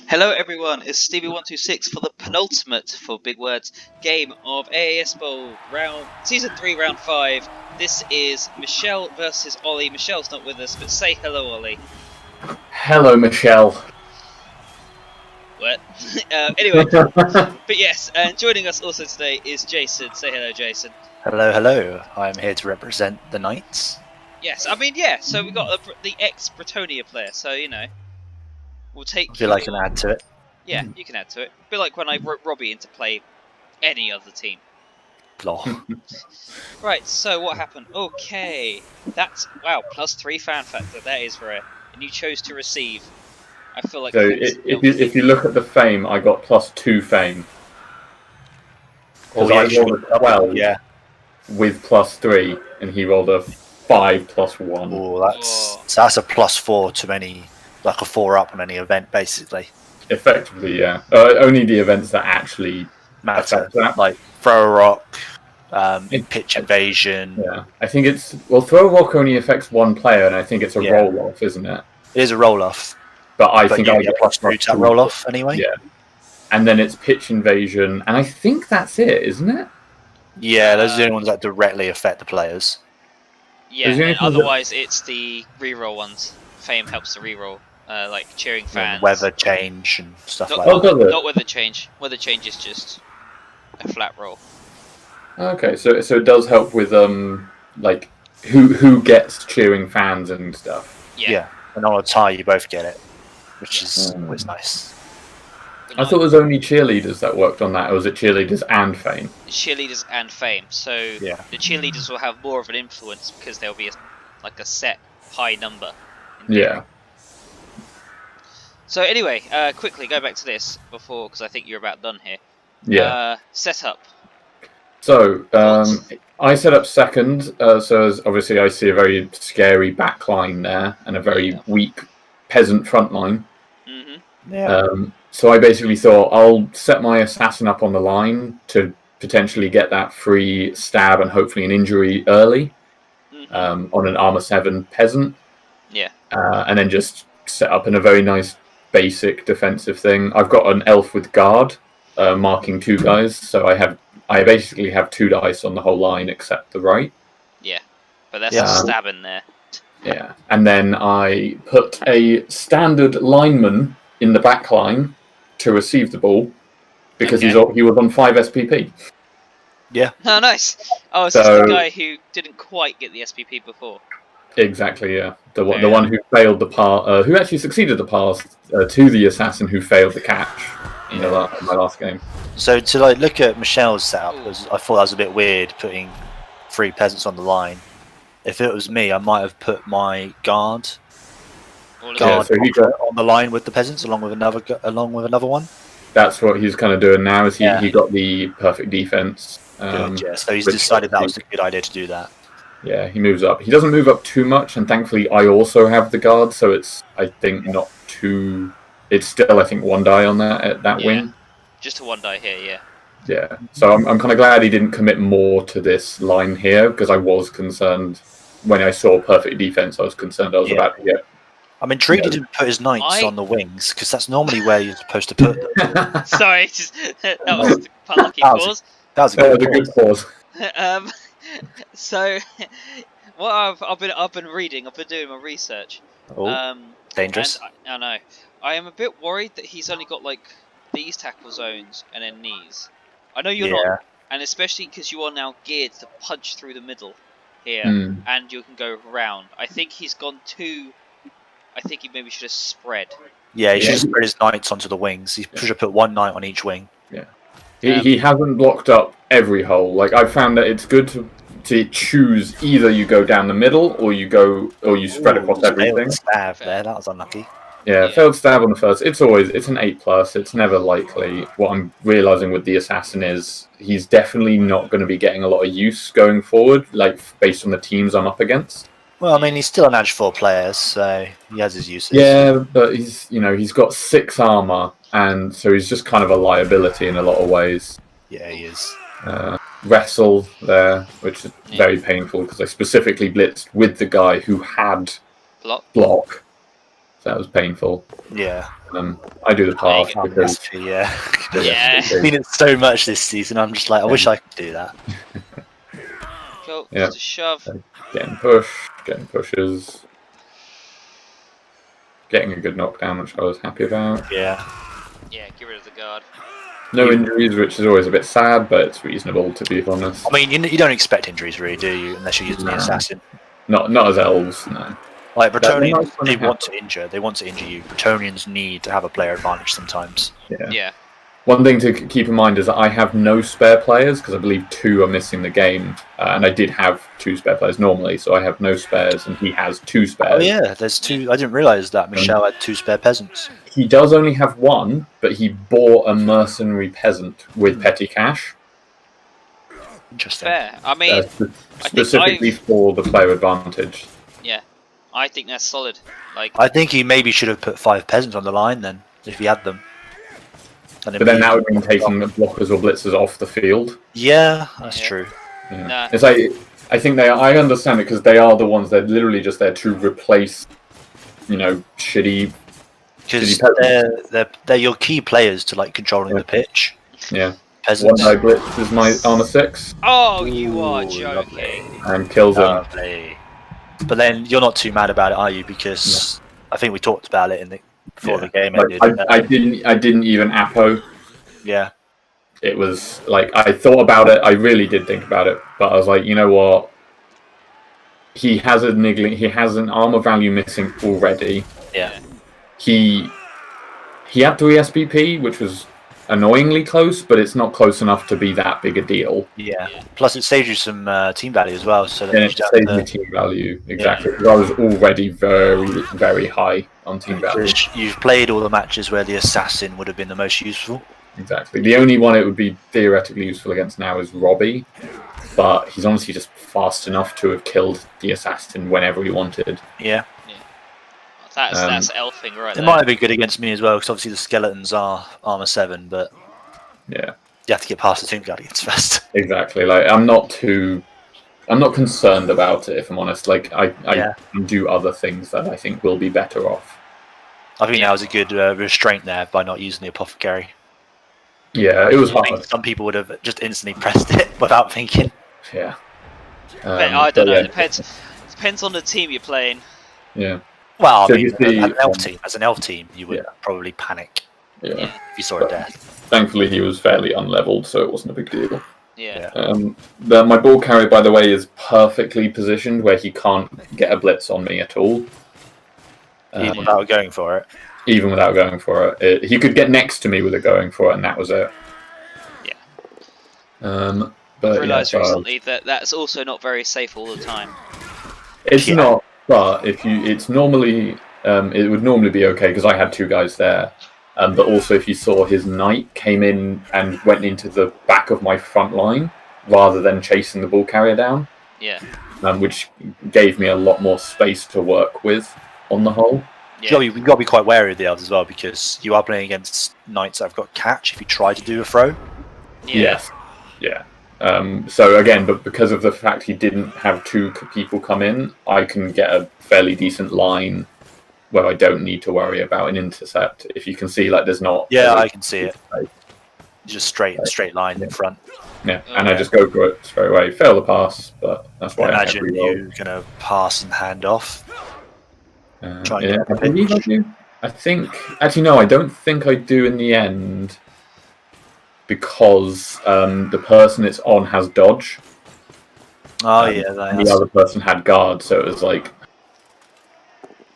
Hello everyone, it's Stevie126 for the penultimate, for big words, game of AAS Bowl, Season 3, Round 5. This is Michele versus Olly. Michelle's not with us, but say hello, Olly. Hello, Michele. What? Anyway, but yes, and joining us also today is Jason. Say hello, Jason. Hello, hello. I'm here to represent the Knights. Yes, I mean, yeah, so we got the ex-Bretonia player, so, you know, we'll take... I feel I can add to it. Yeah, you can add to it. A bit like when I wrote Robbie in to play any other team. Lol. Right, so what happened? Okay, that's, wow, +3 fan factor, that is rare. And you chose to receive. I feel like... So if you look at the fame, I got +2 fame. Because I rolled a 12 with +3, and he rolled a 5 +1. Oh, so that's a +4 to any, like a 4-up on any event, basically. Effectively, yeah. Only the events that actually matter, like throw a rock, pitch invasion. Yeah, I think it's throw a rock only affects one player, and I think it's a roll off, isn't it? It is a roll off, but I think I get +2 to roll off anyway. Yeah, and then it's pitch invasion, and I think that's it, isn't it? Yeah, those are the only ones that directly affect the players. Yeah, and otherwise it's the reroll ones. Fame helps the reroll. Like cheering fans, weather change and stuff like that. Not weather change. Weather change is just a flat roll. Okay, so it does help with like who gets cheering fans and stuff. Yeah, and on a tie you both get it, which is always nice. I thought it was only cheerleaders that worked on that, or was it cheerleaders and fame? Cheerleaders and fame. So the cheerleaders will have more of an influence because there'll be a set high number. Yeah. So anyway, quickly go back to this before, because I think you're about done here. Yeah. Setup. So I set up second. So as obviously I see a very scary back line there and a very weak peasant front line. Mm-hmm. Yeah. So I basically thought I'll set my assassin up on the line to potentially get that free stab and hopefully an injury early on an armor 7 peasant. Yeah. And then just set up in a very nice basic defensive thing. I've got an elf with guard marking 2 guys, so I basically have 2 dice on the whole line except the right. Yeah, but there's a stab in there. Yeah, and then I put a standard lineman in the back line to receive the ball because he was on 5 SPP. Yeah. Oh, nice. Oh, it's just the guy who didn't quite get the SPP before. Exactly, yeah. The one who failed the pass, who actually succeeded the pass to the assassin who failed the catch in my last game. So to look at Michelle's setup, I thought that was a bit weird putting 3 peasants on the line. If it was me, I might have put my guard on the line with the peasants along with another one. That's what he's kind of doing now. Is he got the perfect defense? So he's decided that was a good idea to do that. Yeah, he moves up. He doesn't move up too much, and thankfully I also have the guard, so it's, I think, not too... It's still, I think, 1 die on that wing. Just a 1 die here, yeah. Yeah, so I'm kind of glad he didn't commit more to this line here, because I was concerned. When I saw perfect defense, I was concerned I was about to get... I'm intrigued he didn't put his knights on the wings, because that's normally where you're supposed to put them. Sorry, that was a lucky pause. That was a good pause. So, what I've been reading, I've been doing my research. Dangerous. I know. I am a bit worried that he's only got these tackle zones and then knees. I know you're not, and especially because you are now geared to punch through the middle here, and you can go round. I think he's gone too. I think he maybe should have spread. Yeah, he should have spread his knights onto the wings. He should have put 1 knight on each wing. Yeah. He hasn't blocked up every hole. I found that it's good to choose either you go down the middle or you spread across everything. Stab there, that was unlucky. Yeah, failed stab on the first. It's an 8+. It's never likely. What I'm realizing with the assassin is he's definitely not going to be getting a lot of use going forward, based on the teams I'm up against. Well, I mean, he's still an Edge 4 player, so he has his uses. Yeah, but he's got 6 armor, and so he's just kind of a liability in a lot of ways. Yeah, he is. Wrestle there, which is very painful because I specifically blitzed with the guy who had block. So that was painful. Yeah. I do the pass because yeah. Yeah. I've seen it so much this season. I'm just like, I wish I could do that. Cool. Yeah. Just a shove. Getting pushes. Getting a good knockdown, which I was happy about. Yeah. Yeah, get rid of the guard. No injuries, which is always a bit sad, but it's reasonable, to be honest. I mean, you don't expect injuries, really, do you? Unless you're using the assassin. Not as elves, no. Like, Bretonnians, they want to injure. They want to injure you. Bretonnians need to have a player advantage sometimes. Yeah. One thing to keep in mind is that I have no spare players, because I believe 2 are missing the game. And I did have 2 spare players normally, so I have no spares, and he has 2 spares. Oh yeah, there's 2. I didn't realise that Michele had 2 spare peasants. He does only have 1, but he bought a mercenary peasant with petty cash. Interesting. Fair. I mean, specifically for the player advantage. Yeah, I think that's solid. Like, I think he maybe should have put 5 peasants on the line then, if he had them. But then that would mean taking the blockers or blitzers off the field. Yeah, that's true. Yeah. Nah. It's like, I think I understand it because they are the ones that are literally just there to replace, shitty. Because they're your key players to like controlling the pitch. Yeah. Peasants. 1 die blitz is my armor 6. Oh, you are joking. And kills him. Lovely. But then you're not too mad about it, are you? Because I think we talked about it before the game ended. I didn't even appo. Yeah. It was like I thought about it. I really did think about it, but I was like, you know what? He has an armor value missing already. Yeah. He had 3 SPP, which was annoyingly close, but it's not close enough to be that big a deal. Yeah. Plus, it saves you some team value as well. So it saves me team value exactly. Because I was already very, very high on team value. You've played all the matches where the assassin would have been the most useful. Exactly. The only one it would be theoretically useful against now is Robbie, but he's honestly just fast enough to have killed the assassin whenever he wanted. Yeah. That's elfing right there. It might have been good against me as well, because obviously the skeletons are armor 7, but yeah, you have to get past the Tomb Guardians first. Exactly. Like I'm not concerned about it, if I'm honest. Like I can do other things that I think will be better off. I think that was a good restraint there by not using the apothecary. Yeah, it was hard. Some people would have just instantly pressed it without thinking. Yeah. I don't know. It depends on the team you're playing. Yeah. Well, I mean, as an elf team, you would probably panic if you saw a death. Thankfully, he was fairly unleveled, so it wasn't a big deal. Yeah. My ball carrier, by the way, is perfectly positioned where he can't get a blitz on me at all. Even without going for it. Even without going for it. He could get next to me with it going for it, and that was it. Yeah. But I realised recently that that's also not very safe all the time. It's not. But it would normally be okay because I had 2 guys there. But also, if you saw his knight came in and went into the back of my front line rather than chasing the ball carrier down. Yeah. Which gave me a lot more space to work with on the whole. Yeah. You've got to be quite wary of the elves as well because you are playing against knights that have got catch if you try to do a throw. Yeah. Yes. Yeah. So again, but because of the fact he didn't have 2 people come in, I can get a fairly decent line where I don't need to worry about an intercept. If you can see, like, there's not. Yeah, I can see it. Just straight line in front. Yeah, and I just go for it straight away. Fail the pass, but that's why I imagine you're gonna pass and hand off. I think actually no, I don't think I do in the end. Because the person it's on has dodge. Oh yeah, the other person had guard, so it was like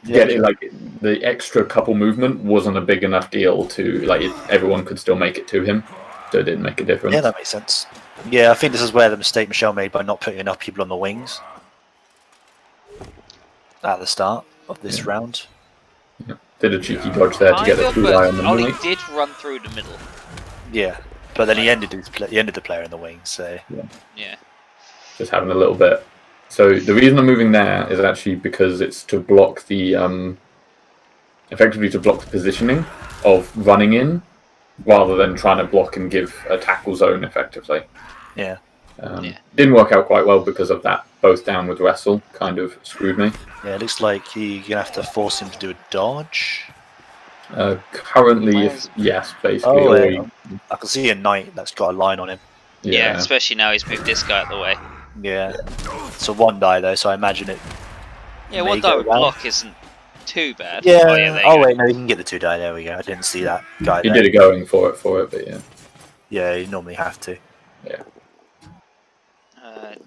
the extra couple movement wasn't a big enough deal to everyone could still make it to him, so it didn't make a difference. Yeah, that makes sense. Yeah, I think this is where the mistake Michele made by not putting enough people on the wings at the start of this round. Yeah. Did a cheeky dodge there to get the 2 guy on the Olly did run through the middle. Yeah. But then he ended the player in the wing, so yeah. Just having a little bit. So the reason I'm moving there is actually because it's to block the effectively to block the positioning of running in, rather than trying to block and give a tackle zone effectively. Yeah. Didn't work out quite well because of that both down with wrestle, kind of screwed me. Yeah, it looks like you're going to have to force him to do a dodge. Currently, yes, basically. Oh, I can see a knight that's got a line on him. Yeah, especially now he's moved this guy out of the way. Yeah. It's a 1 die though, so I imagine it. Yeah, 1 die with block isn't too bad. Yeah. Wait, no, you can get the 2 die. There we go. I didn't see that guy. He did it going for it, but yeah. Yeah, you normally have to. Yeah.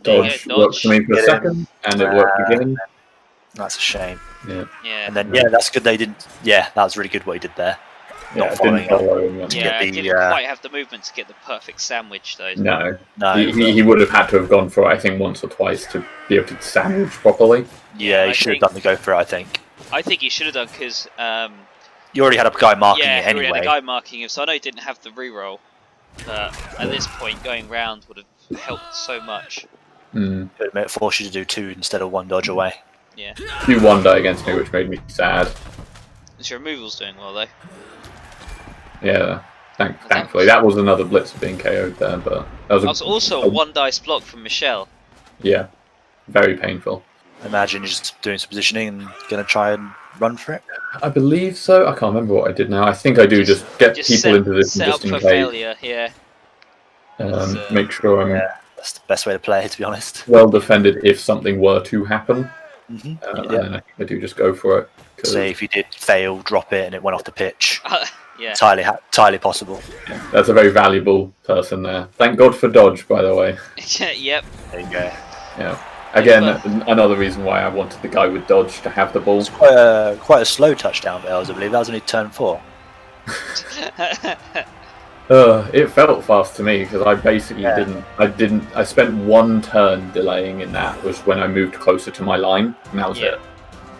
Dodge worked for me for a second, and it worked again. That's a shame. Yeah. And then that's good. They didn't. Yeah, that was really good what he did there. Not following up. He didn't quite have the movement to get the perfect sandwich though. No. He would have had to have gone for it, I think, once or twice to be able to sandwich properly. Yeah, he should have done the go for it, I think. I think he should have done because you already had a guy marking it anyway. Yeah, already had a guy marking him, so I know he didn't have the reroll. But at this point, going round would have helped so much. It forced you to do 2 instead of 1 dodge away. Yeah. You 1 die against me, which made me sad. Is your removal's doing well though? Yeah, thankfully. That was another blitzer being KO'd there, but that was also a 1 dice block from Michele. Yeah, very painful. Imagine you're just doing some positioning and going to try and run for it? I believe so. I can't remember what I did now. I think I do just get people into this set just up in for case. failure, yeah. Make sure I'm that's the best way to play it, to be honest. well defended if something were to happen. And I do just go for it. Say if you did fail, drop it, and it went off the pitch. Yeah. Entirely possible. Yeah, that's a very valuable person there. Thank God for dodge, by the way. Yep. There you go. Yeah. Again, another reason why I wanted the guy with dodge to have the ball. It's quite a slow touchdown, I believe. That was only turn 4. It felt fast to me because I basically didn't. I spent 1 turn delaying in that, was when I moved closer to my line, and that was it.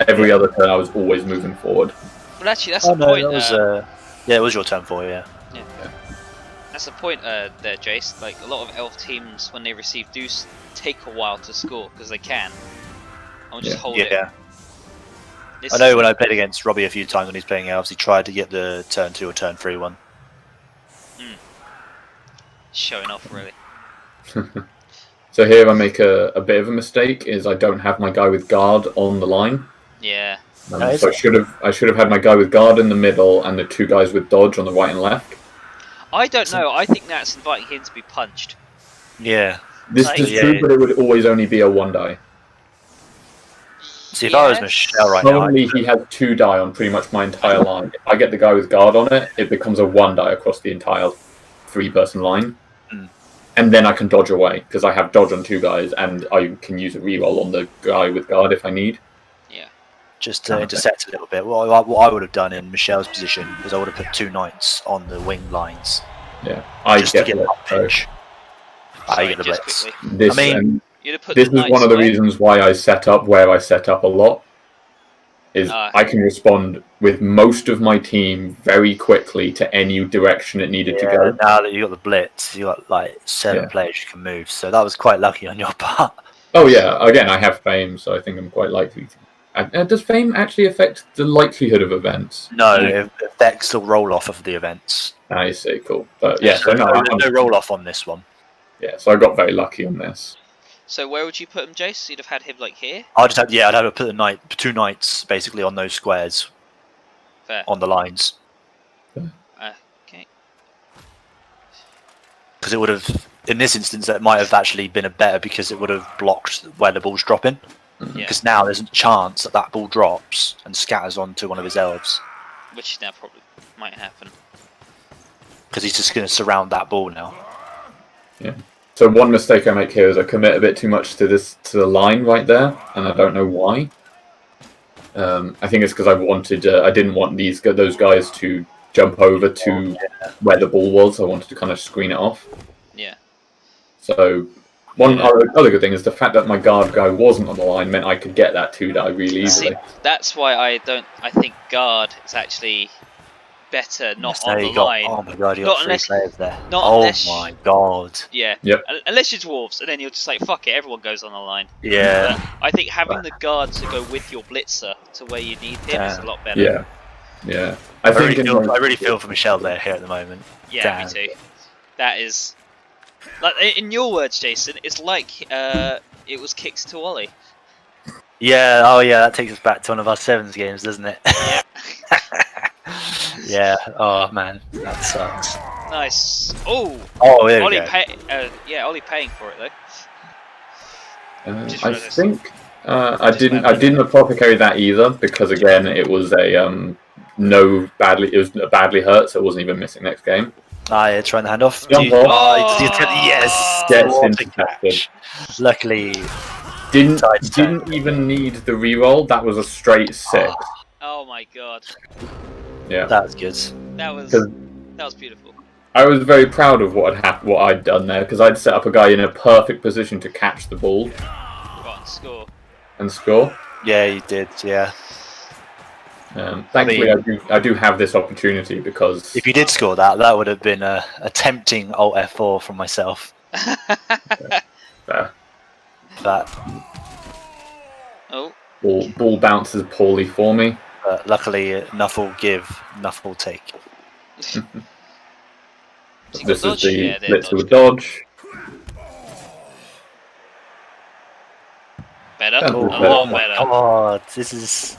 Every other turn, I was always moving forward. But actually, that's the point. That was, it was your turn 4, yeah. That's the point there, Jace. Like, a lot of elf teams, when they receive do take a while to score, because they can. I'll just hold it. I know when I played against Robbie a few times when he's playing elves, he tried to get the turn 2 or turn 3 one. Showing off, really. So here I make a bit of a mistake, is I don't have my guy with guard on the line. Yeah. So I should have had my guy with guard in the middle and the 2 guys with dodge on the right and left. I don't know. I think that's inviting him to be punched. Yeah. This is true, but it would always only be a 1 die. See, if I was Michele right now... Normally he has 2 die on pretty much my entire line. If I get the guy with guard on it, it becomes a 1 die across the entire 3-person line. And then I can dodge away, because I have dodge on 2 guys, and I can use a reroll on the guy with guard if I need. Yeah. Just to intersect a little bit. What I would have done in Michele's position is I would have put 2 knights on the wing lines. Yeah. Just to get up pitch. I get the blitz. This is one of the reasons why I set up where I set up a lot. Is I can respond with most of my team very quickly to any direction it needed to go. Now that you got the blitz, you got like 7 players you can move, so that was quite lucky on your part. Oh yeah, again I have fame, so I think I'm quite likely to. Does fame actually affect the likelihood of events? No, it affects the roll off of the events. I see, cool. But yeah, so no roll off on this one. Yeah, so I got very lucky on this. So where would you put him, Jace? You'd have had him like here? I'd have to put the 2 knights basically on those squares. Fair. On the lines. Okay. Because it would have, in this instance, that might have actually been a better because it would have blocked where the ball's dropping. Because now there's a chance that ball drops and scatters onto one of his elves. Which now probably might happen. Because he's just going to surround that ball now. Yeah. So one mistake I make here is I commit a bit too much to the line right there, and I don't know why. I think it's because I didn't want those guys to jump over to where the ball was. I wanted to kind of screen it off. Yeah. So one other good thing is the fact that my guard guy wasn't on the line meant I could get that 2 die really easily. See, that's why I think guard is actually better not on the line. Oh my god, you got 3 players there. My god. Yeah. Yep. Unless you're dwarves, and then you're just like, fuck it, everyone goes on the line. Yeah. But I think having the guard to go with your blitzer to where you need him is a lot better. Yeah. Yeah. I really feel for Michele there here at the moment. Yeah, me too. That is Like in your words, Jason, it's like it was kicks to Ollie. Yeah. Oh yeah. That takes us back to one of our sevens games, doesn't it? Yeah. Yeah. Oh man, that sucks. Nice. Oh. Oh, there we Ollie go. Ollie paying for it though. I think I didn't apothecary that either because again it was a it was a badly hurt, so it wasn't even missing next game. Ah, yeah, trying the handoff. Yes. Gets intercepted. Luckily, didn't even need the reroll. That was a straight 6. Oh my god. Yeah. That was good. That was beautiful. I was very proud of what I'd done there because I'd set up a guy in a perfect position to catch the ball. Go on, score. And score. Yeah, you did. Yeah. Thankfully, I do have this opportunity because if you did score that would have been a tempting Alt F4 from myself. Fair. That. Oh. Ball bounces poorly for me. Luckily, Nuffle give, Nuffle take. This is the blitz with dodge. Better. Oh my better. god, this is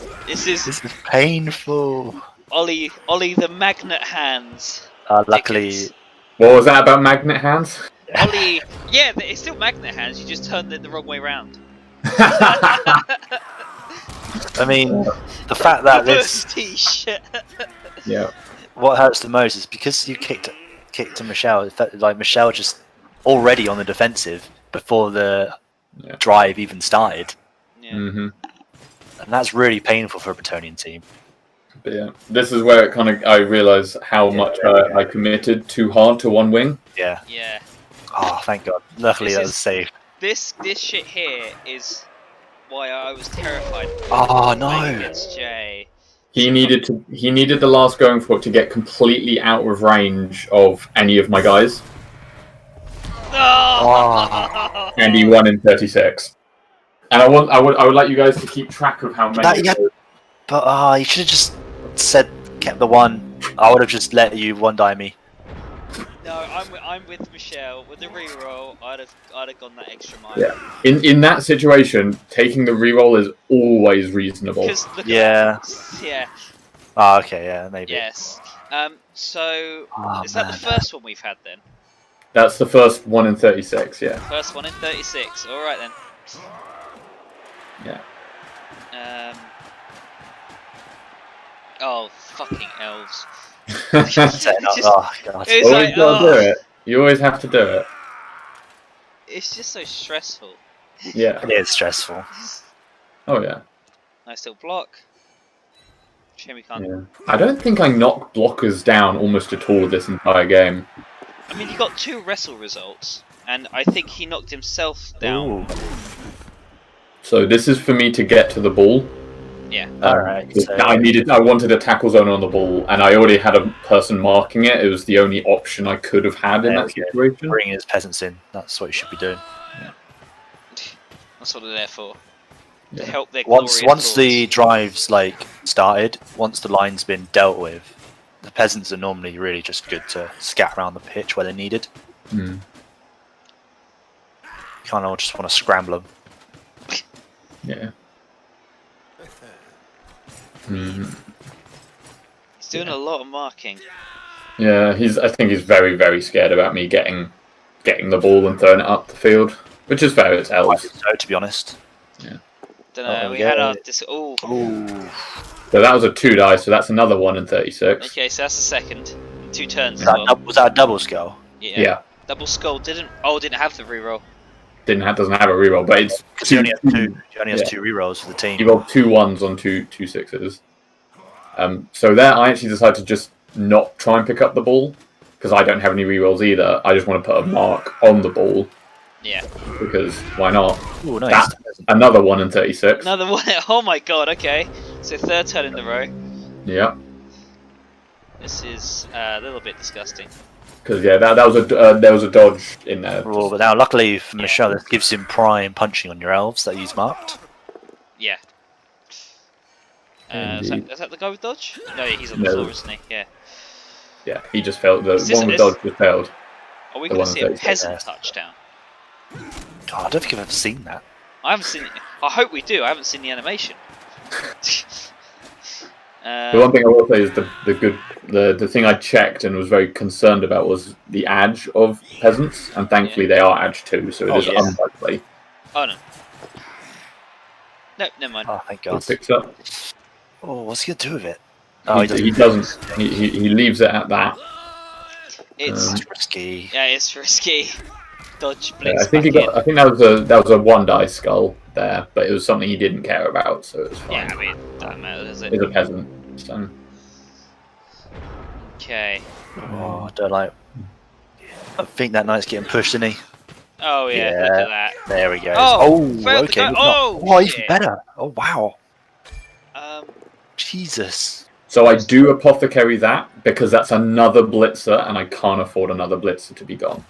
painful. Ollie the magnet hands. Luckily. What was that about magnet hands? Ollie, yeah, it's still magnet hands. You just turned it the wrong way round. I mean, the fact that this. Yeah. What hurts the most is because you kicked to Michele. Like Michele just already on the defensive before the drive even started. Yeah. Mm-hmm. And that's really painful for a Bretonian team. But yeah, this is where I realise how much I committed too hard to one wing. Yeah. Yeah. Oh, thank God! Luckily that was safe. This shit here is why I was terrified. Oh no! Against Jay. He needed the last going for it to get completely out of range of any of my guys. Oh. And he won in 36. And I would like you guys to keep track of how many. But you should have just kept the one. I would have just let you one die me. No, I'm with Michele. With the reroll, I'd have gone that extra mile. Yeah. In that situation, taking the reroll is always reasonable. Yeah. Yeah. Oh, okay. Yeah, maybe. Yes. So is that the first one we've had then? That's the first one in 36. Yeah. First one in 36. All right then. Yeah. Oh, fucking elves. Oh, God. Always gotta do it. You always have to do it. It's just so stressful. Yeah. It is stressful. Oh, yeah. Nice little block. Shame we can't. Yeah. I don't think I knocked blockers down almost at all this entire game. I mean, you got 2 wrestle results, and I think he knocked himself down. Ooh. So this is for me to get to the ball. Yeah. Alright. So I wanted a tackle zone on the ball, and I already had a person marking it. It was the only option I could have had in that situation. Bringing his peasants in. That's what you should be doing. Yeah. That's what they're there for. Yeah. To help their once the drive's started, once the line's been dealt with, the peasants are normally really just good to scat around the pitch where they're needed. Mm. Kind of just want to scramble them. Yeah. Mm. He's doing a lot of marking. Yeah, I think he's very, very scared about me getting the ball and throwing it up the field, which is fair. It's elves. So, to be honest. Yeah. Don't know. We had our Ooh. So that was a 2 die. So that's another 1 in 36. Okay, so that's the second. 2 turns. Was that a double skull? Yeah. Double skull didn't have the reroll. Doesn't have a reroll, but it's because he only has 2 rerolls for the team. He rolled 2 1s on 2 6s. So there, I actually decided to just not try and pick up the ball because I don't have any rerolls either. I just want to put a mark on the ball. Yeah. Because why not? Ooh, nice. Another 1 in 36. Another one. Oh my god. Okay. So 3rd turn in the row. Yeah. This is a little bit disgusting. Because there was a dodge in there. Oh, but now luckily for Michele, this gives him prime punching on your elves that he's marked. Yeah. Is that the guy with dodge? No, he's on the floor, isn't he? Yeah. Yeah, he just failed. The one with dodge just failed. Are we going to see a peasant touchdown? God, I don't think I've ever seen that. I haven't seen it. I hope we do. I haven't seen the animation. The one thing I will say is the thing I checked and was very concerned about was the edge of peasants, and thankfully they are edge too, so it is unlikely. Oh no. No, never mind. Oh, thank God. Picks up. Oh, what's he going to do with it? Oh, he doesn't. He leaves it at that. It's risky. Yeah, it's risky. Dodge blitz. I think that was a 1-die skull there, but it was something he didn't care about, so it was fine. Yeah, I mean, doesn't matter, does it? He's a peasant. So. Okay. Oh, I don't like. I think that knight's getting pushed, isn't he? Oh yeah, look at that. There we go. Oh, okay. Oh, even better. Oh wow. Jesus. So I do apothecary that because that's another blitzer, and I can't afford another blitzer to be gone.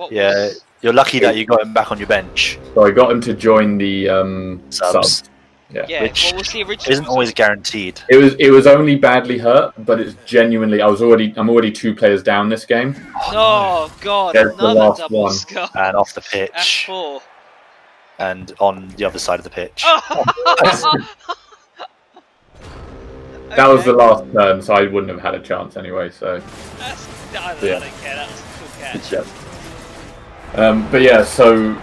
You're lucky that you got him back on your bench. So I got him to join the subs. Yeah. Which what was the original? Isn't always guaranteed. It was only badly hurt, but it's genuinely. I'm already 2 players down this game. Oh God! There's the Another last double one. skull. And off the pitch. That's 4. And on the other side of the pitch. That was the last turn, so I wouldn't have had a chance anyway. So. I don't care. That was a cool catch. Yeah. But yeah, so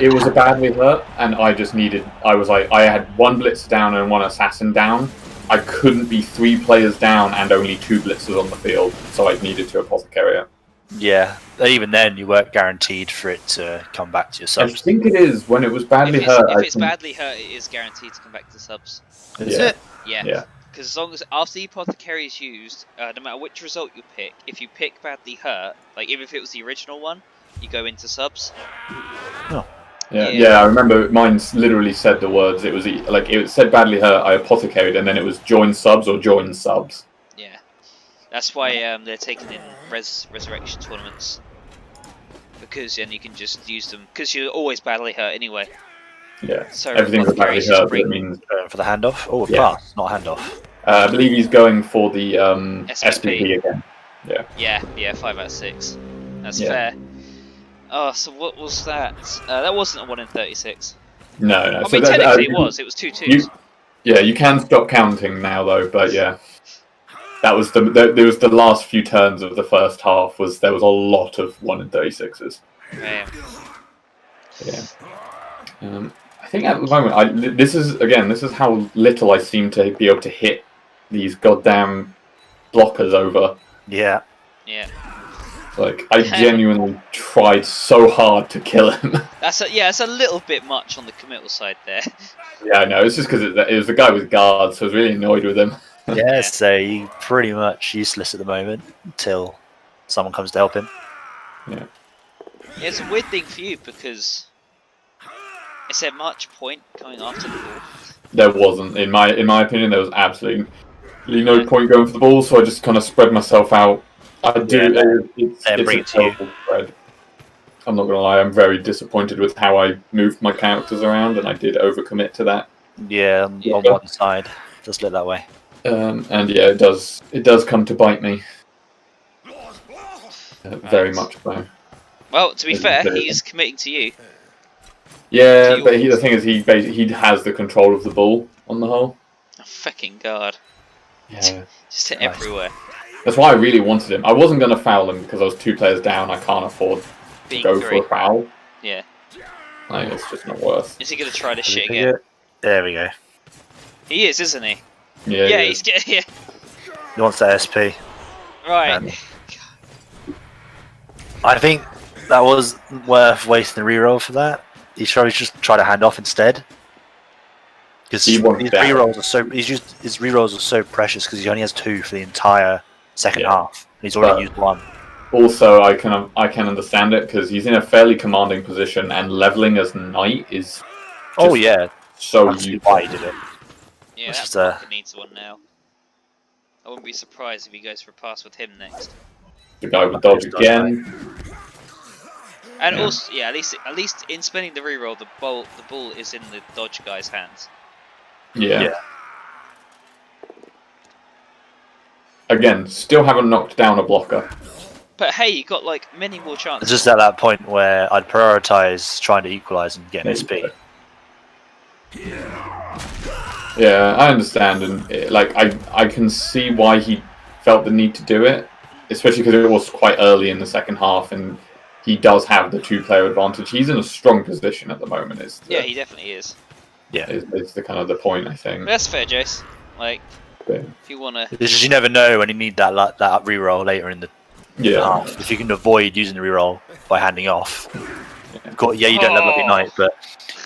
it was a badly hurt, and I just needed. I had 1 blitzer down and 1 assassin down. I couldn't be 3 players down and only 2 blitzers on the field, so I needed to apothecary it. Yeah, even then you weren't guaranteed for it to come back to your subs. I think it is when it was badly hurt. If it's badly hurt, it is guaranteed to come back to subs. Is it? Yeah. Because as long as after the apothecary is used, no matter which result you pick, if you pick badly hurt, like even if it was the original one, you go into subs. Oh. Yeah, I remember mine literally said the words. It was like it said badly hurt. I apothecaried, and then it was join subs or join subs. Yeah, that's why they're taking in resurrection tournaments, because then you can just use them because you're always badly hurt anyway. Yeah, so everything's badly hurt. But it means for the handoff. Oh, pass, not handoff. I believe he's going for the SPP again. Yeah, 5 out of 6. That's fair. Oh, so what was that? That wasn't a 1 in 36. No. I mean, technically it was. It was 2 2s. You can stop counting now though, but yeah. That was there was the last few turns of the first half. There was a lot of 1 in 36s. Yeah. I think at the moment, this is how little I seem to be able to hit these goddamn blockers over. Yeah. Like, I genuinely tried so hard to kill him. That's a little bit much on the committal side there. Yeah, I know. It's just because it was the guy with guards, so I was really annoyed with him. Yeah, so he's pretty much useless at the moment until someone comes to help him. Yeah. It's a weird thing for you because is there much point going after the ball? There wasn't, in my opinion. There was absolutely no point going for the ball, so I just kind of spread myself out. It's a terrible spread. I'm not gonna lie. I'm very disappointed with how I moved my characters around, and I did overcommit to that. Yeah, on one side, just look that way. And yeah, it does come to bite me. Very much so. Well, to be fair, he's committing to you. Yeah, but the thing is, he has the control of the ball on the whole. Oh, fucking God. Yeah. Just hit everywhere. That's why I really wanted him. I wasn't going to foul him because I was 2 players down. I can't afford to go for a foul. Yeah. Like, it's just not worth. Is he going to try this shit again? There we go. He is, isn't he? Yeah, he's getting. Yeah. He wants that SP. Right. I think that was worth wasting the reroll for that. He should just try to hand off instead. Because his rerolls are so precious because he only has 2 for the entire second half. And he's already used 1. Also, I can understand it because he's in a fairly commanding position, and leveling as knight is. So useful. Why he did it. Yeah, that needs one now. I wouldn't be surprised if he goes for a pass with him next. The guy with dodge again. And also, at least in spending the reroll, the ball is in the dodge guy's hands. Yeah. Again, still haven't knocked down a blocker. But hey, you got like many more chances. It's just at that point where I'd prioritise trying to equalise and get an SP. Yeah, I understand, and I can see why he felt the need to do it, especially because it was quite early in the second half, and he does have the 2-player advantage. He's in a strong position at the moment. He definitely is. Yeah, is the kind of the point, I think. But that's fair, Jace. Like, if you wanna, it's just you never know when you need that reroll later in the half. If you can avoid using the reroll by handing off, you don't level up your knight, but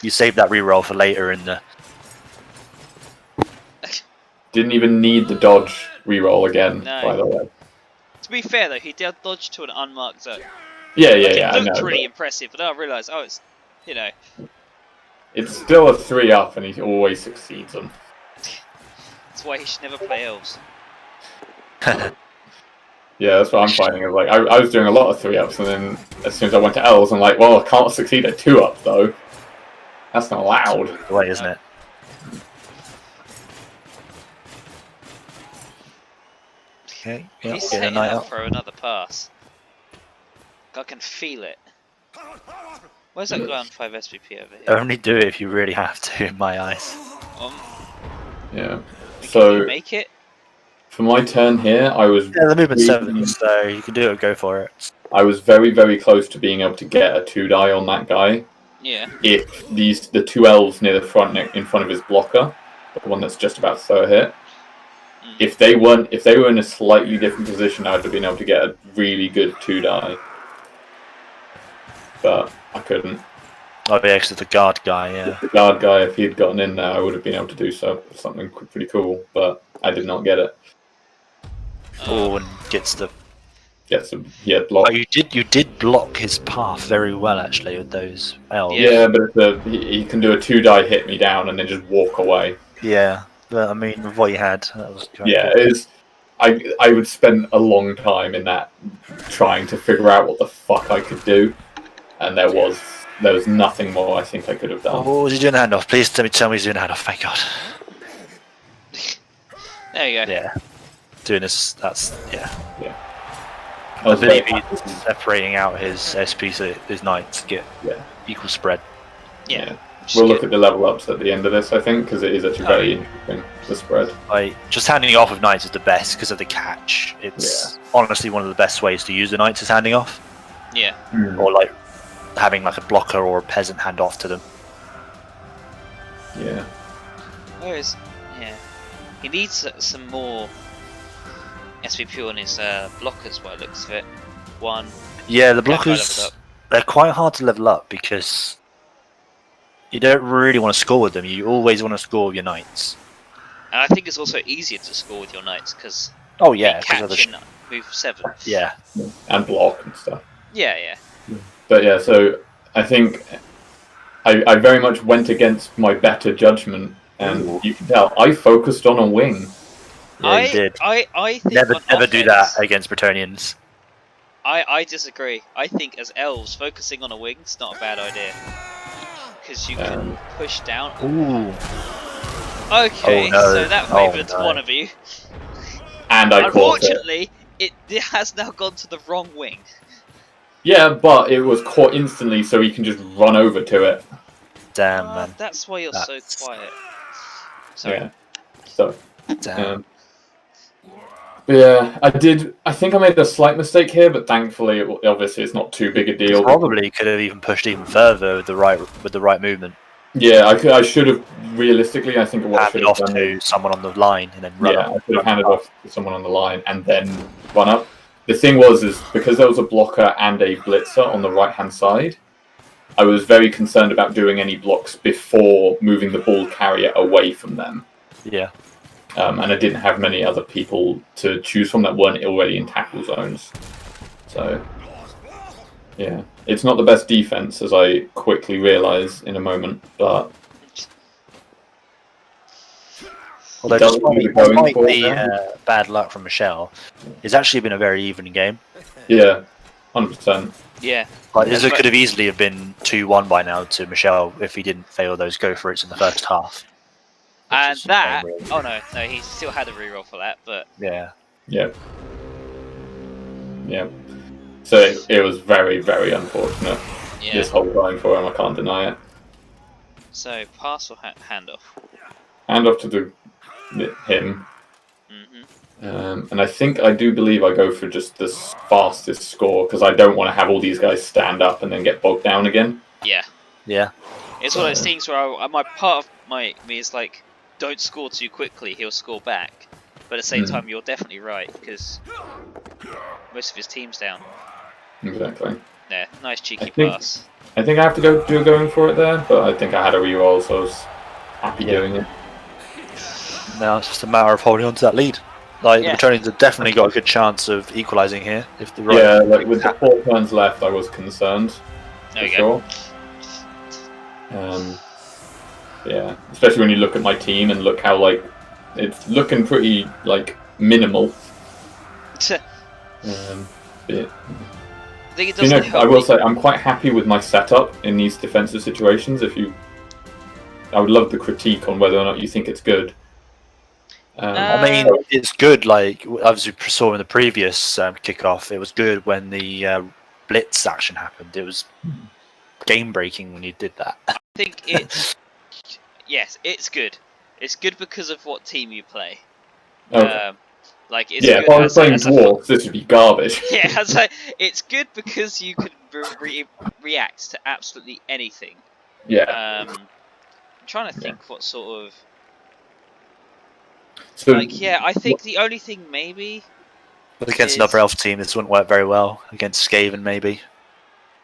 you save that reroll for later in the. Didn't even need the dodge reroll again, by the way. To be fair though, he did dodge to an unmarked zone. It looked really impressive, but then I realised, it's, it's still a 3-up, and he always succeeds them. That's why he should never play elves. Yeah, that's what I'm finding. I was doing a lot of 3-ups, and then as soon as I went to elves, I'm like, well, I can't succeed at 2-up though. That's not allowed. The way, isn't it? Okay, he's setting up for another pass. I can feel it. Where's that guy on 5 SPP over here? Only do it if you really have to, in my eyes. Yeah. So you make it? For my turn here, I was... Yeah, the movement's 7, so you can do it, go for it. I was very, very close to being able to get a 2-die on that guy. Yeah. If the 2 elves near the front, in front of his blocker, the one that's just about to throw a hit, if they were in a slightly different position, I would have been able to get a really good 2-die. But I couldn't. Oh yeah, because of the guard guy, yeah. The guard guy, if he had gotten in there, I would have been able to do something pretty cool, but I did not get it. And gets the... He had blocked. Oh, you did block his path very well, actually, with those elves. Yeah, but he can do a 2-die hit me down and then just walk away. Yeah, but I mean, with what you had, that was good. Yeah, I would spend a long time in that trying to figure out what the fuck I could do, and there was nothing more I think I could have done. Oh, was he doing a handoff? Please tell me he's doing a handoff. Thank God. There you go. Yeah, doing this. Yeah. I believe he's separating out his SP so his knights get equal spread. Yeah. We'll look at the level ups at the end of this, I think, because it is actually very interesting, the spread. Just handing off of knights is the best because of the catch. It's honestly one of the best ways to use the knights is handing off. Yeah. Or having a blocker or a peasant hand off to them. Yeah. He needs some more SVP on his blockers by the looks of it. Yeah, the blockers, they're quite hard to level up because you don't really want to score with them. You always want to score with your knights. And I think it's also easier to score with your knights because they catch in move 7. Yeah. And block and stuff. Yeah. But yeah, so I think I very much went against my better judgment, and you can tell I focused on a wing. Yeah, you did. I think never do that against Bretonnians. I disagree. I think as elves, focusing on a wing's not a bad idea. Because you can push down. Ooh. Okay, so that favoured one of you. And I caught it. Unfortunately, it has now gone to the wrong wing. Yeah, but it was caught instantly, so he can just run over to it. Damn, man. That's why you're so quiet. Sorry. Yeah. So. Damn. Yeah, I think I made a slight mistake here, but thankfully, obviously, it's not too big a deal. Probably could have even pushed even further with the right movement. Yeah, I should have realistically. I think what I should have done to someone on the line and then run up. I should have handed off to someone on the line and then run up. The thing is because there was a blocker and a blitzer on the right-hand side, I was very concerned about doing any blocks before moving the ball carrier away from them. Yeah. And I didn't have many other people to choose from that weren't already in tackle zones. So, yeah. It's not the best defense, as I quickly realise in a moment, but... Although despite the bad luck from Michele, it's actually been a very even game. Yeah, 100%. Yeah. It could have easily have been 2-1 by now to Michele if he didn't fail those go-for-its in the first half. And that... Oh no, he still had a reroll for that, but... Yeah. Yeah. Yeah. So it was very, very unfortunate. Yeah. This whole time for him, I can't deny it. So pass or handoff? Handoff to him. Mm-hmm. And I do believe I go for just the fastest score because I don't want to have all these guys stand up and then get bogged down again. Yeah. Yeah. It's one of those things where my part of me is like, don't score too quickly, he'll score back. But at the same time, you're definitely right, because most of his team's down. Exactly. Yeah, nice cheeky pass. I think I have to go going for it there, but I think I had a reroll, so I was happy doing it. Now it's just a matter of holding on to that lead. Like, the Patronians have definitely got a good chance of equalising here. If the like with the 4 turns left, I was concerned. For sure. Yeah, especially when you look at my team and look how, like, it's looking pretty, like, minimal. I think it doesn't help. I will say I'm quite happy with my setup in these defensive situations. I would love the critique on whether or not you think it's good. I mean, it's good. Like, as you saw in the previous kickoff, it was good when the blitz action happened. It was game breaking when you did that. I think it's it's good. It's good because of what team you play. Okay. Like, it's good. If I was playing Dwarves, this would be garbage. Yeah, it's good because you can react to absolutely anything. Yeah. I'm trying to think what sort of. So, I think the only thing maybe. But against another elf team, this wouldn't work very well. Against Skaven, maybe.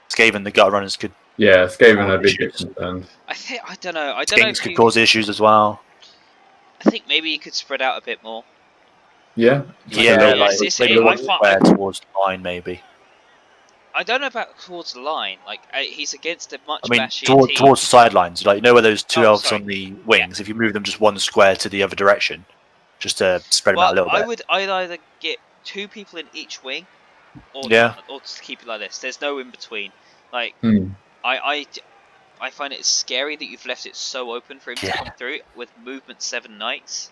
Skaven, the gutter runners could. Yeah, Skaven are big concerned. I don't know. Skins could cause issues as well. I think maybe you could spread out a bit more. Yeah. Maybe one square towards the line, maybe. I don't know about towards the line. Like, he's against a much bashier team. Towards the sidelines. Like, where those 2 elves on the wings, if you move them just 1 square to the other direction, just to spread them out a little bit. I'd either get 2 people in each wing, or just keep it like this. There's no in between. Like, I find it scary that you've left it so open for him to come through with movement 7 knights.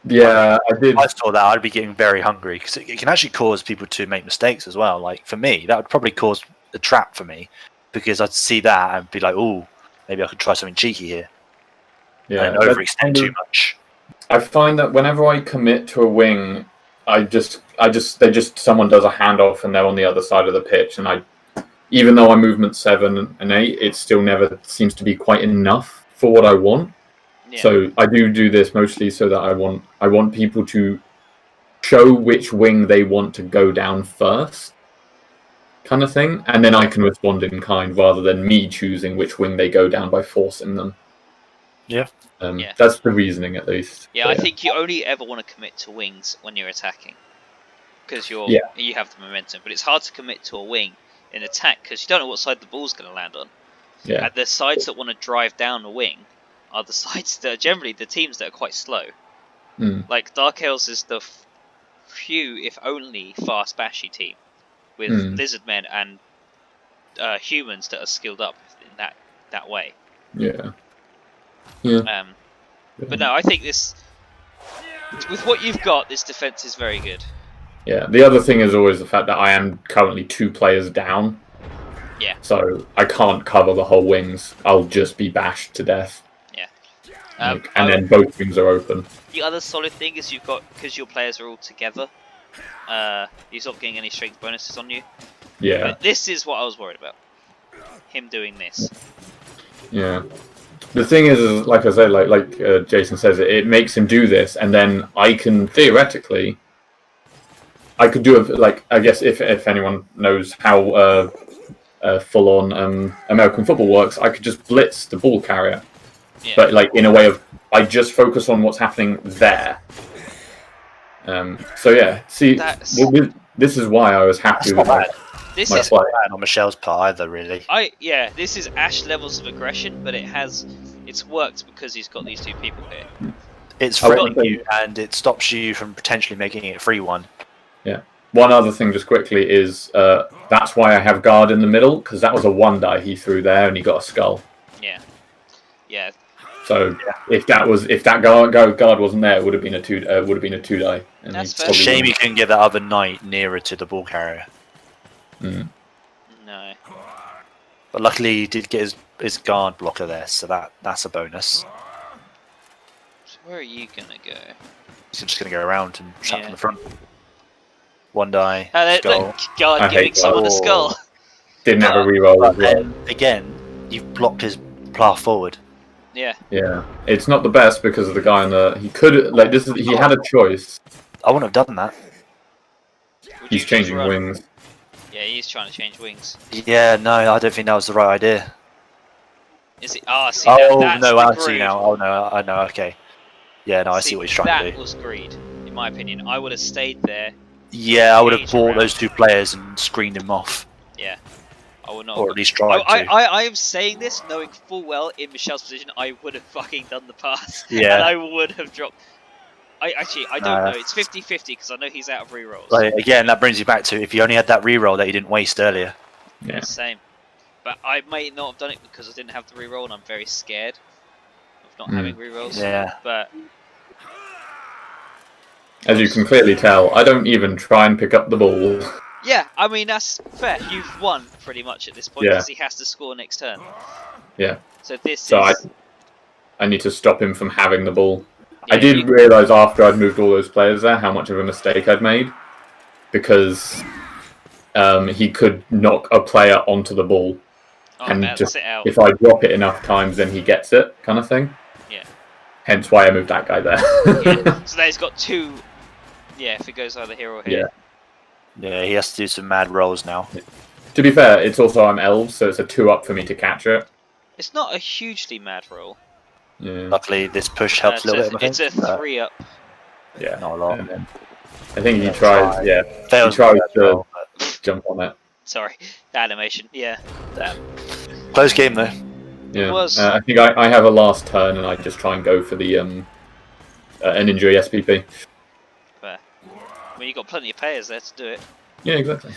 Yeah, I did. I saw that. I'd be getting very hungry because it can actually cause people to make mistakes as well. Like, for me, that would probably cause a trap for me because I'd see that and be like, "Oh, maybe I could try something cheeky here." Yeah, and overextend too much. I find that whenever I commit to a wing, someone does a handoff and they're on the other side of the pitch, and even though I'm movement 7 and 8, it still never seems to be quite enough for what I want. Yeah. So I do this mostly so that I want people to show which wing they want to go down first, kind of thing, and then I can respond in kind rather than me choosing which wing they go down by forcing them. Yeah. That's the reasoning, at least. Yeah, I think you only ever want to commit to wings when you're attacking, because you have the momentum. But it's hard to commit to a wing in attack because you don't know what side the ball's going to land on. Yeah. And the sides that want to drive down the wing are the sides that are generally the teams that are quite slow. Like, Dark Elves is the few, if only, fast bashy team with lizard men and humans that are skilled up in that way. Yeah. But no, I think this, with what you've got, this defense is very good. Yeah. The other thing is always the fact that I am currently 2 players down. Yeah. So I can't cover the whole wings. I'll just be bashed to death. Yeah. And then both wings are open. The other solid thing is because your players are all together, you're not getting any strength bonuses on you. Yeah. But this is what I was worried about. Him doing this. Yeah. The thing is like I said, like Jason says, it makes him do this, and then I can theoretically, I could do I guess if anyone knows how full-on American football works, I could just blitz the ball carrier. Yeah. But in a way of, I just focus on what's happening there. So yeah, see, this is why I was happy with that. This is not bad on Michelle's part either, really. This is Ash levels of aggression, but it's worked because he's got these 2 people here. It's threatening you, and it stops you from potentially making it a 3-1. Yeah. One other thing, just quickly, is that's why I have guard in the middle, because that was a 1 die he threw there, and he got a skull. Yeah. Yeah. So if that guard wasn't there, it would have been a 2 die. And that's it's a shame you couldn't get that other knight nearer to the ball carrier. Mm. No. But luckily he did get his guard blocker there, so that's a bonus. So where are you gonna go? He's just going to go around and trap Yeah. from the front. One die, And skull. guard giving someone a skull. Didn't have a reroll as well. Again, you've blocked his path forward. Yeah. Yeah, it's not the best because of the guy on the. He could like this. He had a choice. I wouldn't have done that. He's changing wings. Yeah, he's trying to change wings. Yeah, no, I don't think that was the right idea. Is it? Ah, see, Oh that's no, the I greed. see now. Oh no, I know. Okay. Yeah, no, I see what he's trying to do. That was greed, in my opinion. I would have stayed there. Yeah, I would have bought those two players and screened him off. Yeah. I would not. Or at least tried to. I am saying this knowing full well in Michele's position, I would have fucking done the pass. Yeah. And I would have dropped. I don't know. It's 50-50 because I know he's out of rerolls. Like, again, that brings you back to if you only had that reroll that you didn't waste earlier. Yeah. Same. But I may not have done it because I didn't have the reroll and I'm very scared of not having rerolls. Yeah. But as you can clearly tell, I don't even try and pick up the ball. yeah, I mean that's fair. You've won pretty much at this point because he has to score next turn. Yeah. So this is. I need to stop him from having the ball. Yeah, I did realise after I'd moved all those players there how much of a mistake I'd made because he could knock a player onto the ball and just if I drop it enough times, then he gets it, kind of thing. Yeah. Hence why I moved that guy there. Yeah. So now he's got two. Yeah, if it goes either here or here. Yeah, he has to do some mad rolls now. To be fair, it's also I'm elves, so it's a 2-up for me to catch it. It's not a hugely mad roll. Yeah. Luckily, this push helps a little bit. It's a 3-up. Yeah, not a lot. I think he tries. Yeah, fails he tries to jump on it. Sorry, the animation. Yeah. Damn. Close game though. Yeah. It was. I think I have a last turn, and I just try and go for the an injury SPP. Fair. I mean, you got plenty of players there to do it. Yeah, exactly.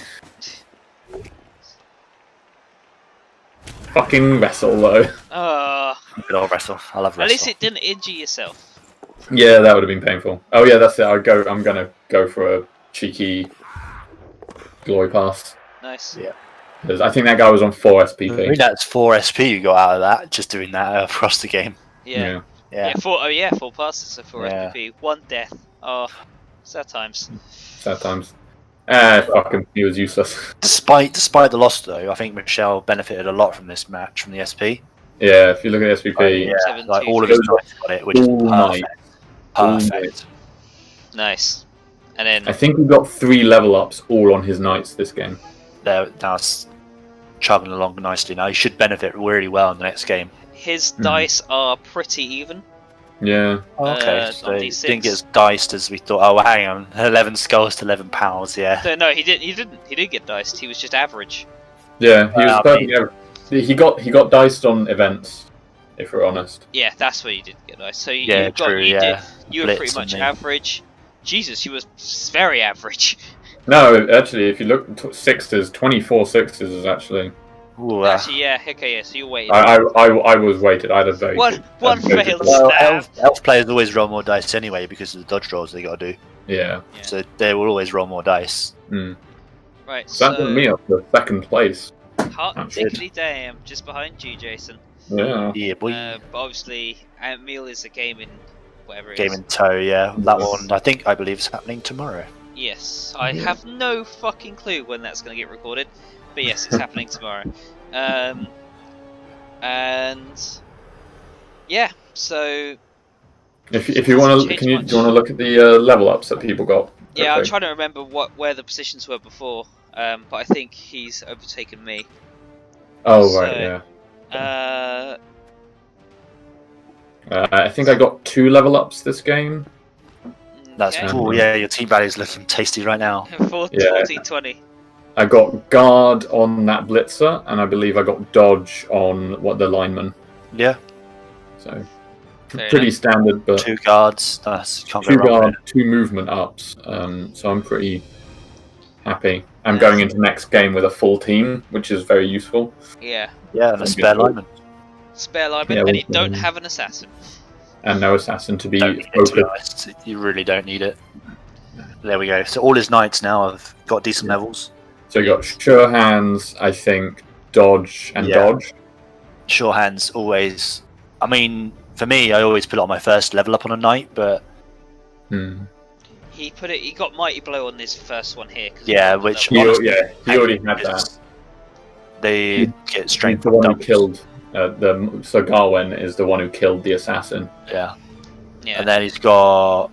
Fucking wrestle though. Good old wrestle. I love wrestle. At least it didn't injure yourself. Yeah, that would have been painful. Oh yeah, that's it. I'm gonna go for a cheeky glory pass. Nice. Yeah. Because I think that guy was on 4 SPP. I think that's 4 SP you got out of that, just doing that across the game. Yeah. Yeah. 4 passes, so 4 SPP. 1 death. Oh, sad times. Sad times. Fuck him. He was useless. Despite the loss, though, I think Michele benefited a lot from this match, from the SP. Yeah, if you look at SPP, like all of his knights got it, which is perfect. Perfect. Nice. And then I think we got 3 level ups all on his knights this game. Now it's chugging along nicely. Now he should benefit really well in the next game. His dice are pretty even. Yeah. Okay, so he didn't get as diced as we thought. Oh, hang on, 11 skulls to 11 pounds. Yeah. No, he didn't get diced. He was just average. Yeah, he was perfectly average. He got diced on events, if we're honest. Yeah, that's where you didn't get diced. So you were pretty much average. Jesus, you were very average. No, actually, if you look, sixes, 24 sixes is actually. Ooh, actually, yeah, okay, yeah. So you waited. I was weighted. I had a very one failed stab. Elf players always roll more dice anyway because of the dodge rolls they got to do. Yeah. So they will always roll more dice. Mm. Right. So that put me up to 2nd place. Hot diggity damn, just behind you, Jason. Yeah. Yeah, boy. But obviously, Meal is a game in whatever it is. Game in tow, yeah. That one, I believe, is happening tomorrow. Yes, I have no fucking clue when that's going to get recorded, but yes, it's happening tomorrow. And yeah, so if you want to, do you want to look at the level ups that people got? Yeah, I'm trying to remember where the positions were before, but I think he's overtaken me. Oh right, yeah. I think I got 2 level ups this game. That's cool. Yeah, your team value is looking tasty right now. 14-20. I got guard on that blitzer, and I believe I got dodge on the lineman. Yeah. So pretty standard, but 2 guards. Can't 2 go wrong guard, 2 movement ups. So I'm pretty happy. I'm going into next game with a full team, which is very useful. Yeah. Yeah, and a spare lineman. Spare lineman, and you don't have an assassin. And no assassin to be focused. You really don't need it. There we go. So all his knights now have got decent levels. So you got sure hands, I think, dodge and dodge. Sure hands always. I mean, for me, I always put it on my first level up on a knight, but he got mighty blow on this first one here. Yeah, which he already had that. They get strength. The one who killed so Garwen is the one who killed the assassin. Yeah. And then he's got,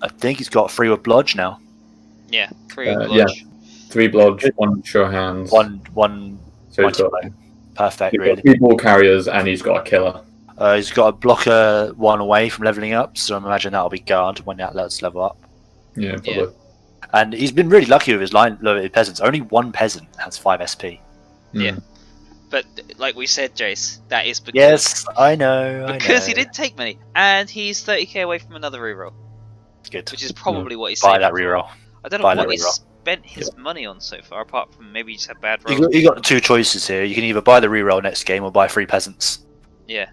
I think he's got 3 with blodge now. Yeah, 3 with blodge. Yeah, 3 blodge, 1 sure hands. One. So he's got, perfect, really. 3 ball carriers, and he's got a killer. He's got a blocker 1 away from leveling up, so I imagine that'll be guard when that lets level up. Yeah, probably. Yeah. And he's been really lucky with his line loaded peasants. Only 1 peasant has 5 SP. Yeah. But like we said, Jace, that is because... Yes, I know. Because he didn't take many. And he's 30k away from another reroll. Good. Which is probably what he's saying. Buy that reroll. I don't know what he's spent his money on so far, apart from maybe he just had bad rolls. You got 2 choices here. You can either buy the reroll next game or buy 3 peasants. Yeah.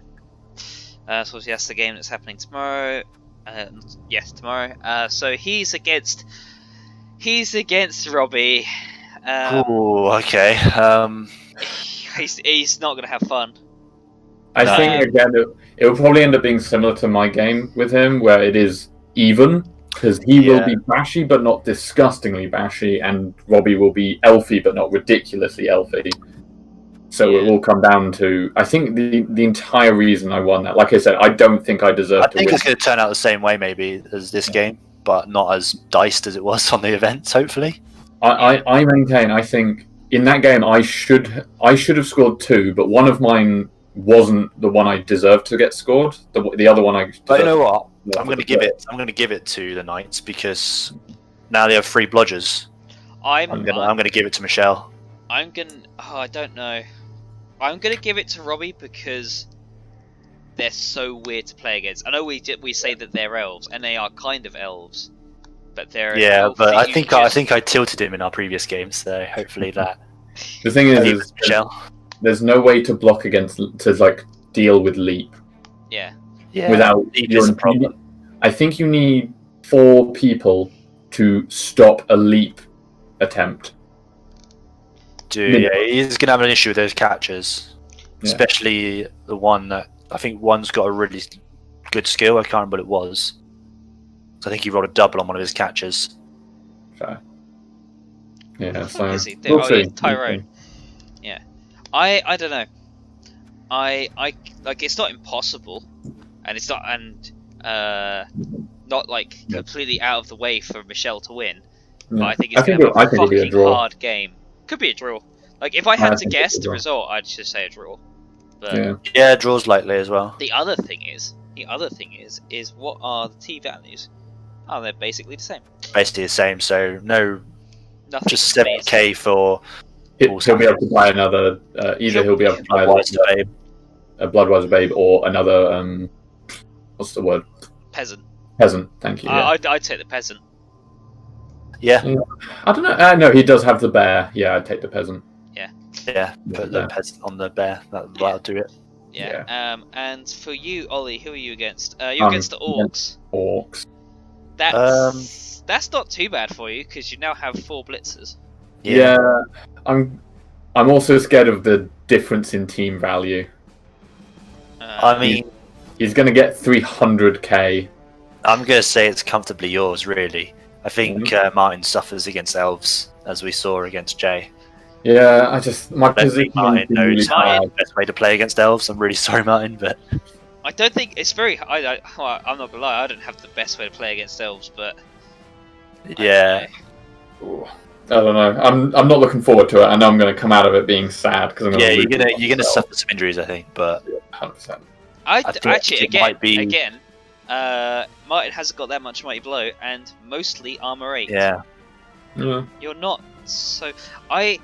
So that's the game that's happening tomorrow. Yes, tomorrow. So he's against Robbie. Oh, okay. He's not gonna have fun. I think again it will probably end up being similar to my game with him, where it is even because he will be bashy but not disgustingly bashy, and Robbie will be elfy but not ridiculously elfy. So it will come down to, I think the entire reason I won that. Like I said, I don't think I deserve to win. I think it's going to turn out the same way maybe as this game, but not as diced as it was on the events. Hopefully. I maintain. I think in that game I should have scored 2, but one of mine wasn't the one I deserved to get scored. The other one I. But you know what? I'm going to give it to the Knights because now they have 3 blodgers. I'm going to give it to Michele. I don't know. I'm going to give it to Robbie because they're so weird to play against. I know we say that they're elves, and they are kind of elves, but they're but I think I tilted him in our previous games, so hopefully that. The thing is there's no way to block against to deal with leap. Yeah. Without your problem. I think you need 4 people to stop a leap attempt. Dude, he's going to have an issue with those catches, especially the one that I think one's got a really good skill. I can't remember what it was. So I think he rolled a double on one of his catches. Okay. Yeah, so we'll see. Tyrone. Yeah, I don't know. I like it's not impossible, and it's not not completely out of the way for Michele to win. But I think it's going to be a fucking hard game. Could be a draw. Like if I had to guess the result, I'd just say a draw. But draws likely as well. The other thing is what are the T values? Oh, they're basically the same. Basically the same. So nothing. Just 7k for. He'll be able to buy another. Either he'll be able to buy a Bloodwiser Babe or another. What's the word? Peasant. Peasant. Thank you. I'd take the peasant. Yeah. I don't know. No, he does have the bear. Yeah, I'd take the peasant. Yeah. Put the peasant on the bear. That'll do it. Yeah. And for you, Ollie, who are you against? You're against the orcs. Orcs. That's not too bad for you because you now have 4 blitzers. Yeah. I'm also scared of the difference in team value. I mean, he's going to get 300k. I'm going to say it's comfortably yours, really. I think Martin suffers against elves, as we saw against Jay. Yeah, my position. Martin knows the best way to play against elves. I'm really sorry, Martin, but I don't think it's very. I'm not gonna lie. I don't have the best way to play against elves, but I don't know. I'm not looking forward to it. I know I'm going to come out of it being sad because you're gonna suffer some injuries. I think, but 100%. Again. Martin hasn't got that much mighty blow, and mostly armor 8. Yeah. You're not so. I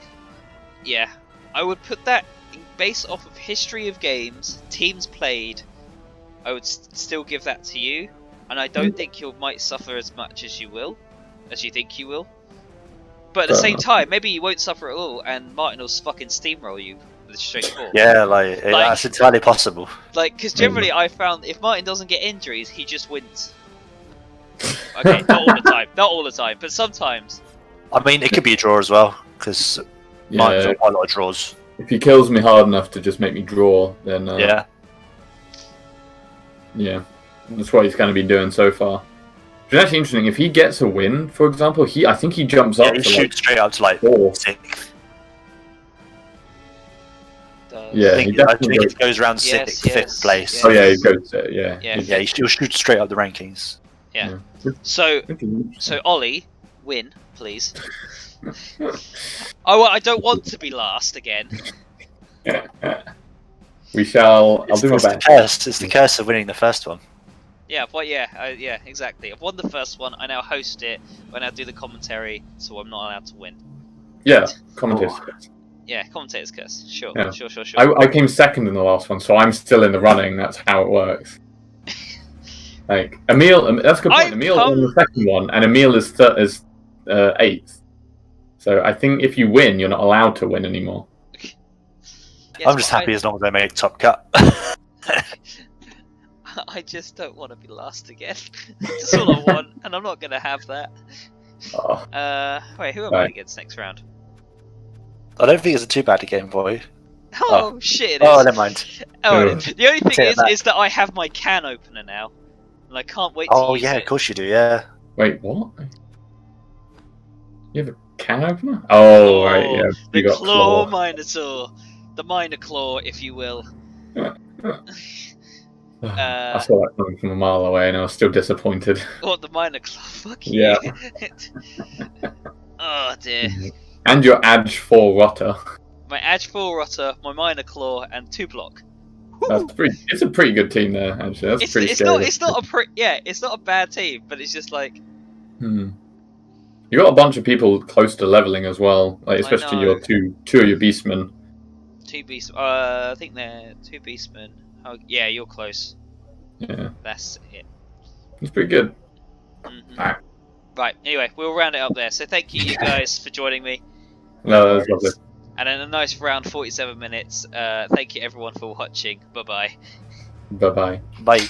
would put that based off of history of games, teams played. I would still give that to you, and I don't think you might suffer as much as you think you will. But at the same time, maybe you won't suffer at all, and Martin will fucking steamroll you. Straight forward. Yeah, that's entirely possible. Because generally I found if Martin doesn't get injuries, he just wins. Okay, not all the time, but sometimes. I mean, it could be a draw as well. because mine's got quite a lot of draws. If he kills me hard enough to just make me draw, then yeah, that's what he's kind of been doing so far. It's actually interesting. If he gets a win, for example, I think he jumps up. He shoots straight up to like 6th. Yeah, I think it goes around 5th place. Yes. Oh yeah, he goes to he'll shoot straight up the rankings. Yeah. So Olly, win, please. I don't want to be last again. We shall. I'll do my best. It's the curse of winning the first one. Yeah, but yeah, exactly. I've won the first one. I now host it. I now do the commentary, so I'm not allowed to win. Yeah, commentator's curse. Yeah, commentator's curse. Sure. I came second in the last one, so I'm still in the running. That's how it works. Like Emil, that's a good point. Emil won the second one, and Emil is 8th. So I think if you win, you're not allowed to win anymore. Yes, I'm just happy as long as I make top cut. I just don't want to be last again. That's all I want, and I'm not going to have that. Wait, who am I against next round? I don't think it's too bad a game for you. Oh shit! It is. Oh, never mind. The only thing is that I have my can opener now, and I can't wait to use it. Of course you do. Yeah. Wait, what? You have a can opener? Oh, right, yeah. The claw Minotaur. The minor claw, if you will. I saw that coming from a mile away and I was still disappointed. What, the minor claw? Fuck you. Yeah. Oh dear. And your Edge 4 Rotter. My Edge 4 Rotter, my minor claw, and 2 block. It's a pretty good team there, actually. That's pretty scary. It's not a bad team, but it's just like... You got a bunch of people close to leveling as well, like especially your two of your beastmen. 2 beastmen. I think they're 2 beastmen. Oh, yeah, you're close. Yeah. That's it. It's pretty good. Right, anyway, we'll round it up there. So thank you guys for joining me. No, that was lovely. And in a nice round, 47 minutes. Thank you everyone for watching. Bye-bye. Bye-bye. Bye.